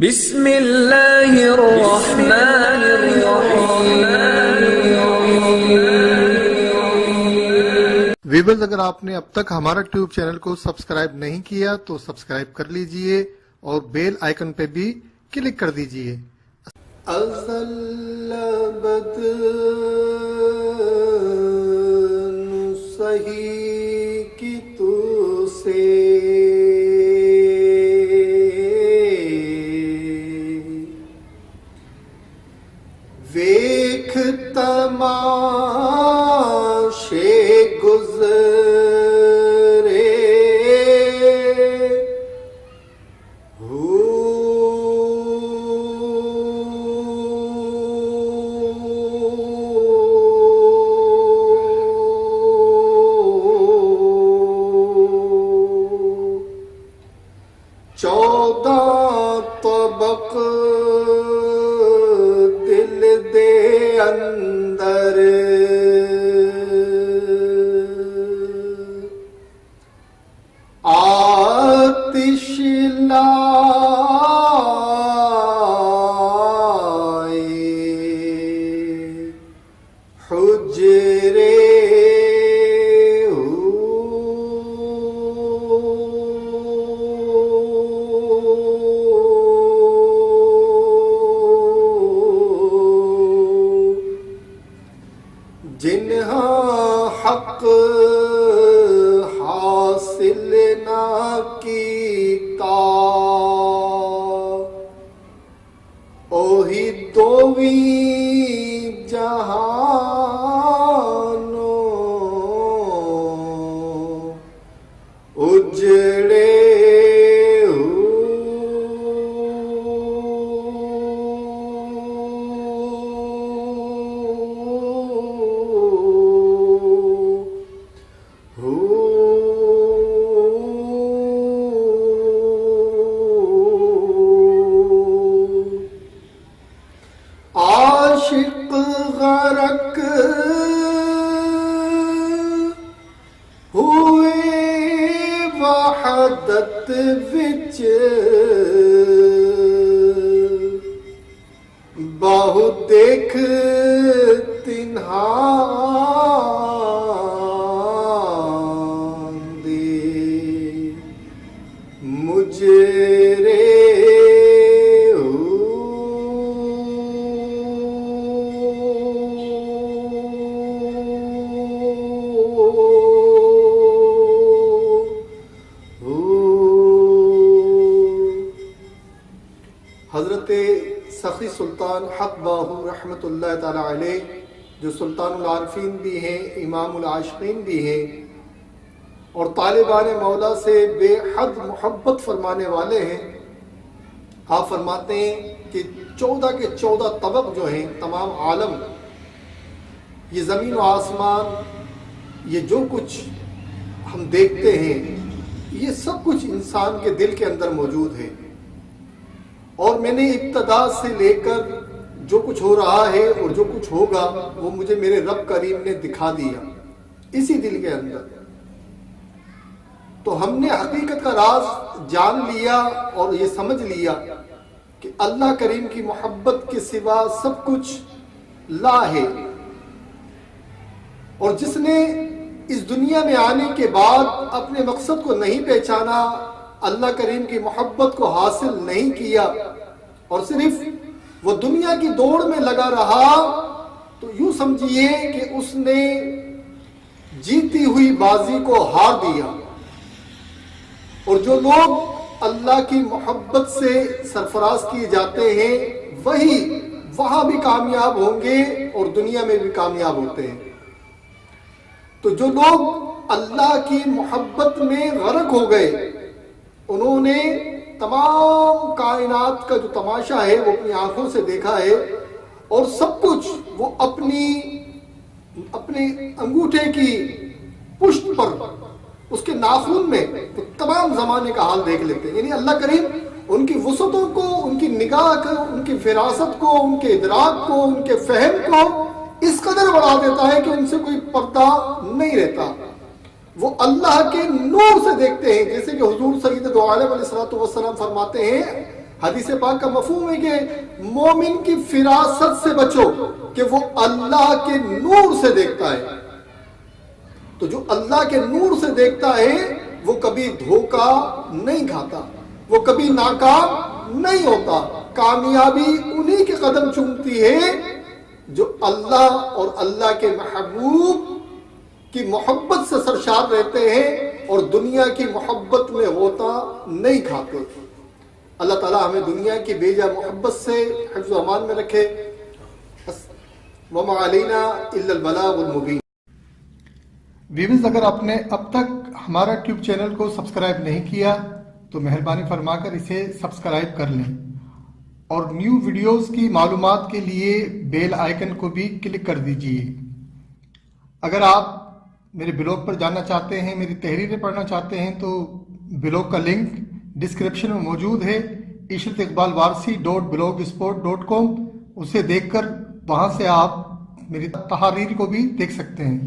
بسم اللہ الرحمن الرحیم۔ ویورز، اگر آپ نے اب تک ہمارا ٹیوب چینل کو سبسکرائب نہیں کیا تو سبسکرائب کر لیجئے اور بیل آئیکن پہ بھی کلک کر دیجئے۔ ازل بدن سہی کی تو سے ویکھ تماشے گزرے چودہ طبق دل دے اندر آتش لائے حجرے جنہاں حق حاصل نہ کیتا اوہی دوویں جہانوں اجڑے عاشق غرق ہوئے وحدت وچ باہو دیکھ تنہا دی مجرے حضرت سخی سلطان حق باہو رحمۃ اللہ تعالی علیہ، جو سلطان العارفین بھی ہیں، امام العاشقین بھی ہیں، اور طالبان مولا سے بے حد محبت فرمانے والے ہیں، آپ فرماتے ہیں کہ 14 کے 14 طبق جو ہیں، تمام عالم، یہ زمین و آسمان، یہ جو کچھ ہم دیکھتے ہیں، یہ سب کچھ انسان کے دل کے اندر موجود ہے، اور میں نے ابتدا سے لے کر جو کچھ ہو رہا ہے اور جو کچھ ہوگا وہ مجھے میرے رب کریم نے دکھا دیا اسی دل کے اندر۔ تو ہم نے حقیقت کا راز جان لیا اور یہ سمجھ لیا کہ اللہ کریم کی محبت کے سوا سب کچھ لا ہے، اور جس نے اس دنیا میں آنے کے بعد اپنے مقصد کو نہیں پہچانا، اللہ کریم کی محبت کو حاصل نہیں کیا، اور صرف وہ دنیا کی دوڑ میں لگا رہا، تو یوں سمجھیے کہ اس نے جیتی ہوئی بازی کو ہار دیا۔ اور جو لوگ اللہ کی محبت سے سرفراز کیے جاتے ہیں وہی وہاں بھی کامیاب ہوں گے اور دنیا میں بھی کامیاب ہوتے ہیں۔ تو جو لوگ اللہ کی محبت میں غرق ہو گئے، انہوں نے تمام کائنات کا جو تماشا ہے وہ اپنی آنکھوں سے دیکھا ہے، اور سب کچھ وہ اپنے انگوٹھے کی پشت پر، اس کے ناخن میں وہ تمام زمانے کا حال دیکھ لیتے ہیں۔ یعنی اللہ کریم ان کی وسعتوں کو، ان کی نگاہ کو، ان کی فراست کو، ان کے ادراک کو، ان کے فہم کو اس قدر بڑھا دیتا ہے کہ ان سے کوئی پردہ نہیں رہتا۔ وہ اللہ کے نور سے دیکھتے ہیں، جیسے کہ حضور سید دو عالم علیہ الصلوۃ والسلام فرماتے ہیں حدیث پاک کا مفہوم ہے کہ مومن کی فراست سے بچو کہ وہ اللہ کے نور سے دیکھتا ہے. تو جو اللہ کے نور سے دیکھتا ہے وہ کبھی دھوکہ نہیں کھاتا, وہ کبھی ناکام نہیں ہوتا. کامیابی انہی کے قدم چومتی ہے جو اللہ اور اللہ کے محبوب کی محبت سے سرشار رہتے ہیں اور دنیا کی محبت میں ہوتا نہیں کھاتے. اللہ تعالیٰ ہمیں دنیا کی بیجا محبت سے حفظ و امان میں رکھے. وما علینا الا البلاغ المبین. ویورز, اگر آپ نے اب تک ہمارا ٹیوب چینل کو سبسکرائب نہیں کیا تو مہربانی فرما کر اسے سبسکرائب کر لیں اور نیو ویڈیوز کی معلومات کے لیے بیل آئیکن کو بھی کلک کر دیجئے. اگر آپ میرے بلاگ پر جاننا چاہتے ہیں, میری تحریریں پڑھنا چاہتے ہیں تو بلاگ کا لنک ڈسکرپشن میں موجود ہے, ishrateqbalwarsi.blogspot.com. اسے دیکھ کر وہاں سے آپ میری تحریر کو بھی دیکھ سکتے ہیں.